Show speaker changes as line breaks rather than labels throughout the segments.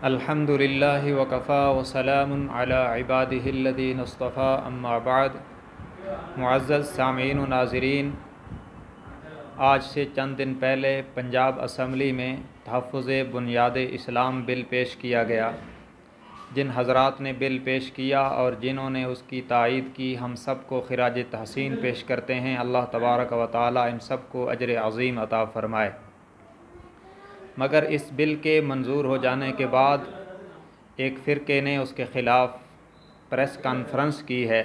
الحمدللہ وکفا وسلام علی عبادہ الذین اصطفیٰ اما بعد۔ معزز سامعین و ناظرین، آج سے چند دن پہلے پنجاب اسمبلی میں تحفظ بنیاد اسلام بل پیش کیا گیا۔ جن حضرات نے بل پیش کیا اور جنہوں نے اس کی تائید کی، ہم سب کو خراج تحسین پیش کرتے ہیں۔ اللہ تبارک و تعالی ان سب کو اجر عظیم عطا فرمائے۔ مگر اس بل کے منظور ہو جانے کے بعد ایک فرقے نے اس کے خلاف پریس کانفرنس کی ہے،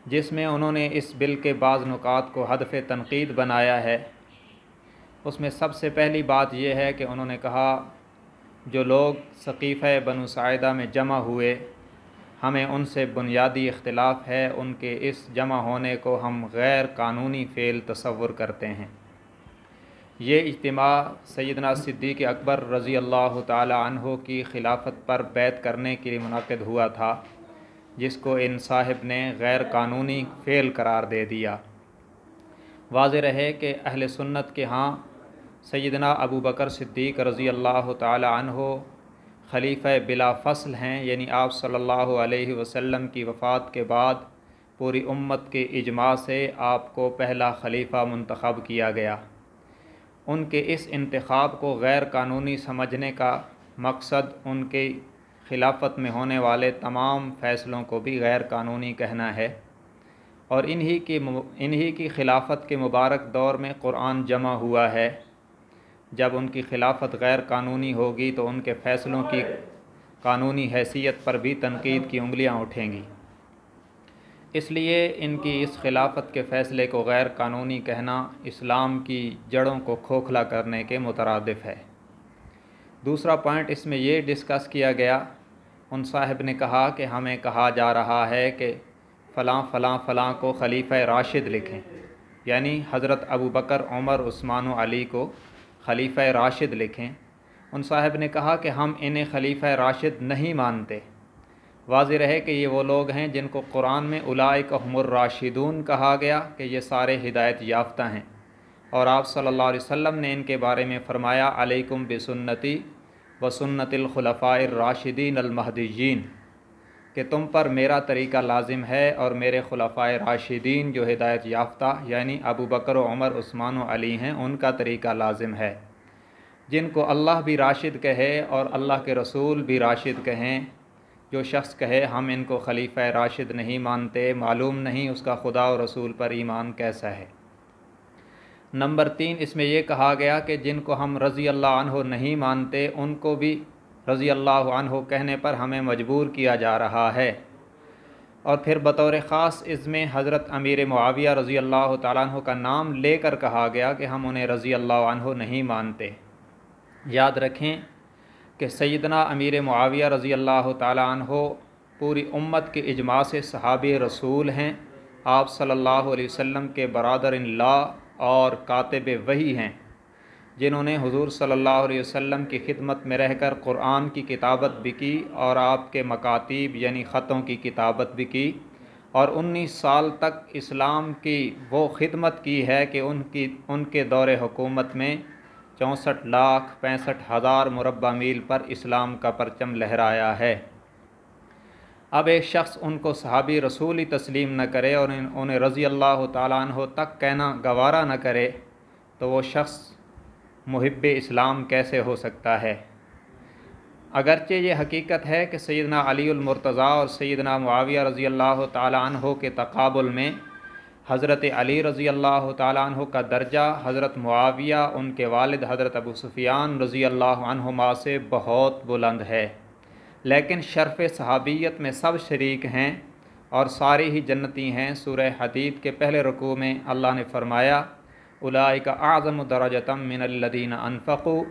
جس میں انہوں نے اس بل کے بعض نکات کو ہدف تنقید بنایا ہے۔ اس میں سب سے پہلی بات یہ ہے کہ انہوں نے کہا، جو لوگ سقیفہ بنو ساعدہ میں جمع ہوئے، ہمیں ان سے بنیادی اختلاف ہے۔ ان کے اس جمع ہونے کو ہم غیر قانونی فعل تصور کرتے ہیں۔ یہ اجتماع سیدنا صدیق اکبر رضی اللہ تعالی عنہ کی خلافت پر بیعت کرنے کے لیے منعقد ہوا تھا، جس کو ان صاحب نے غیر قانونی فعل قرار دے دیا۔ واضح رہے کہ اہل سنت کے ہاں سیدنا ابو بکر صدیق رضی اللہ تعالی عنہ خلیفہ بلا فصل ہیں، یعنی آپ صلی اللہ علیہ وسلم کی وفات کے بعد پوری امت کے اجماع سے آپ کو پہلا خلیفہ منتخب کیا گیا۔ ان کے اس انتخاب کو غیر قانونی سمجھنے کا مقصد ان کی خلافت میں ہونے والے تمام فیصلوں کو بھی غیر قانونی کہنا ہے، اور انہی کی خلافت کے مبارک دور میں قرآن جمع ہوا ہے۔ جب ان کی خلافت غیر قانونی ہوگی تو ان کے فیصلوں کی قانونی حیثیت پر بھی تنقید کی انگلیاں اٹھیں گی۔ اس لیے ان کی اس خلافت کے فیصلے کو غیر قانونی کہنا اسلام کی جڑوں کو کھوکھلا کرنے کے مترادف ہے۔ دوسرا پوائنٹ اس میں یہ ڈسکس کیا گیا، ان صاحب نے کہا کہ ہمیں کہا جا رہا ہے کہ فلاں فلاں فلاں کو خلیفہ راشد لکھیں، یعنی حضرت ابو بکر، عمر، عثمان و علی کو خلیفہ راشد لکھیں۔ ان صاحب نے کہا کہ ہم انہیں خلیفہ راشد نہیں مانتے۔ واضح رہے کہ یہ وہ لوگ ہیں جن کو قرآن میں اولئک هم الراشدون کہا گیا کہ یہ سارے ہدایت یافتہ ہیں، اور آپ صلی اللہ علیہ وسلم نے ان کے بارے میں فرمایا، علیکم بسنتی وسنت الخلفاء الراشدین المہدیین، کہ تم پر میرا طریقہ لازم ہے اور میرے خلفاء راشدین جو ہدایت یافتہ یعنی ابو بکر و عمر، عثمان و علی ہیں، ان کا طریقہ لازم ہے۔ جن کو اللہ بھی راشد کہے اور اللہ کے رسول بھی راشد کہیں، جو شخص کہے ہم ان کو خلیفہ راشد نہیں مانتے، معلوم نہیں اس کا خدا و رسول پر ایمان کیسا ہے۔ نمبر 3، اس میں یہ کہا گیا کہ جن کو ہم رضی اللہ عنہ نہیں مانتے، ان کو بھی رضی اللہ عنہ کہنے پر ہمیں مجبور کیا جا رہا ہے، اور پھر بطور خاص اس میں حضرت امیر معاویہ رضی اللہ تعالیٰ عنہ کا نام لے کر کہا گیا کہ ہم انہیں رضی اللہ عنہ نہیں مانتے۔ یاد رکھیں کہ سیدنا امیر معاویہ رضی اللہ تعالیٰ عنہ پوری امت کے اجماع سے صحابی رسول ہیں، آپ صلی اللہ علیہ وسلم کے برادر اللہ اور کاتب وحی ہیں، جنہوں نے حضور صلی اللہ علیہ وسلم کی خدمت میں رہ کر قرآن کی کتابت بھی کی اور آپ کے مکاتیب یعنی خطوں کی کتابت بھی کی، اور 19 سال تک اسلام کی وہ خدمت کی ہے کہ ان کے دور حکومت میں 64,65,000 مربع میل پر اسلام کا پرچم لہرایا ہے۔ اب ایک شخص ان کو صحابی رسول ہی تسلیم نہ کرے اور انہیں رضی اللہ تعالیٰ عنہ تک کہنا گوارا نہ کرے، تو وہ شخص محب اسلام کیسے ہو سکتا ہے؟ اگرچہ یہ حقیقت ہے کہ سیدنا علی المرتضیٰ اور سیدنا معاویہ رضی اللہ تعالیٰ عنہ کے تقابل میں حضرت علی رضی اللہ تعالیٰ عنہ کا درجہ حضرت معاویہ، ان کے والد حضرت ابو سفیان رضی اللہ عنہما سے بہت بلند ہے، لیکن شرف صحابیت میں سب شریک ہیں اور ساری ہی جنتی ہیں۔ سورہ حدید کے پہلے رکوع میں اللہ نے فرمایا، اولئک اعظم درجۃ من الذین انفقوا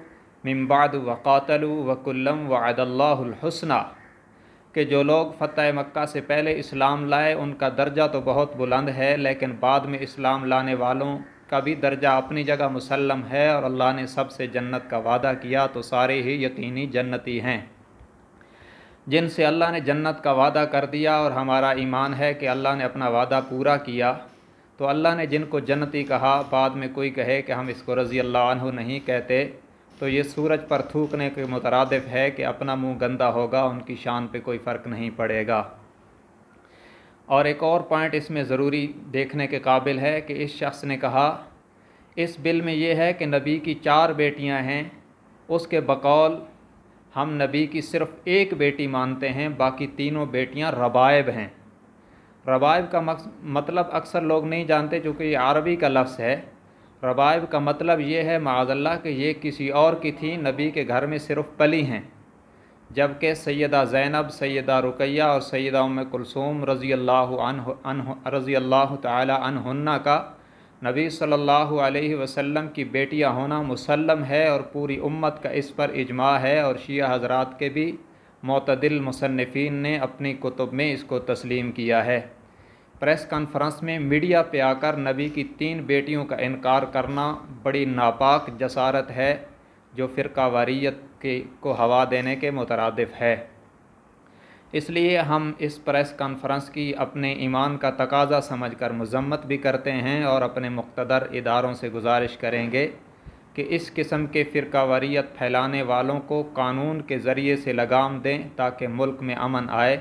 من بعد وقاتلوا وکلا وعد اللہ الحسنی، کہ جو لوگ فتح مکہ سے پہلے اسلام لائے ان کا درجہ تو بہت بلند ہے، لیکن بعد میں اسلام لانے والوں کا بھی درجہ اپنی جگہ مسلم ہے، اور اللہ نے سب سے جنت کا وعدہ کیا تو سارے ہی یقینی جنتی ہیں۔ جن سے اللہ نے جنت کا وعدہ کر دیا اور ہمارا ایمان ہے کہ اللہ نے اپنا وعدہ پورا کیا، تو اللہ نے جن کو جنتی کہا، بعد میں کوئی کہے کہ ہم اس کو رضی اللہ عنہ نہیں کہتے، تو یہ سورج پر تھوکنے کے مترادف ہے کہ اپنا منہ گندا ہوگا، ان کی شان پہ کوئی فرق نہیں پڑے گا۔ اور ایک اور پوائنٹ اس میں ضروری دیکھنے کے قابل ہے کہ اس شخص نے کہا اس بل میں یہ ہے کہ نبی کی 4 بیٹیاں ہیں، اس کے بقول ہم نبی کی صرف ایک بیٹی مانتے ہیں، باقی تینوں بیٹیاں ربائب ہیں۔ ربائب کا مطلب اکثر لوگ نہیں جانتے، چونکہ یہ عربی کا لفظ ہے۔ ربائب کا مطلب یہ ہے معاذ اللہ کہ یہ کسی اور کی تھی، نبی کے گھر میں صرف پلی ہیں، جبکہ سیدہ زینب، سیدہ رقیہ اور سیدہ ام کلثوم رضی اللہ تعالی عنہن کا نبی صلی اللہ علیہ وسلم کی بیٹیاں ہونا مسلم ہے، اور پوری امت کا اس پر اجماع ہے، اور شیعہ حضرات کے بھی معتدل مصنفین نے اپنی کتب میں اس کو تسلیم کیا ہے۔ پریس کانفرنس میں میڈیا پہ آ کر نبی کی 3 بیٹیوں کا انکار کرنا بڑی ناپاک جسارت ہے، جو فرقہ واریت کو ہوا دینے کے مترادف ہے۔ اس لیے ہم اس پریس کانفرنس کی اپنے ایمان کا تقاضا سمجھ کر مذمت بھی کرتے ہیں، اور اپنے مقتدر اداروں سے گزارش کریں گے کہ اس قسم کے فرقہ واریت پھیلانے والوں کو قانون کے ذریعے سے لگام دیں تاکہ ملک میں امن آئے۔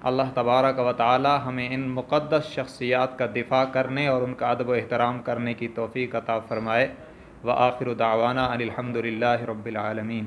اللہ تبارک و تعالی ہمیں ان مقدس شخصیات کا دفاع کرنے اور ان کا ادب و احترام کرنے کی توفیق عطا فرمائے۔ وآخر دعوانا ان الحمد للہ رب العالمین۔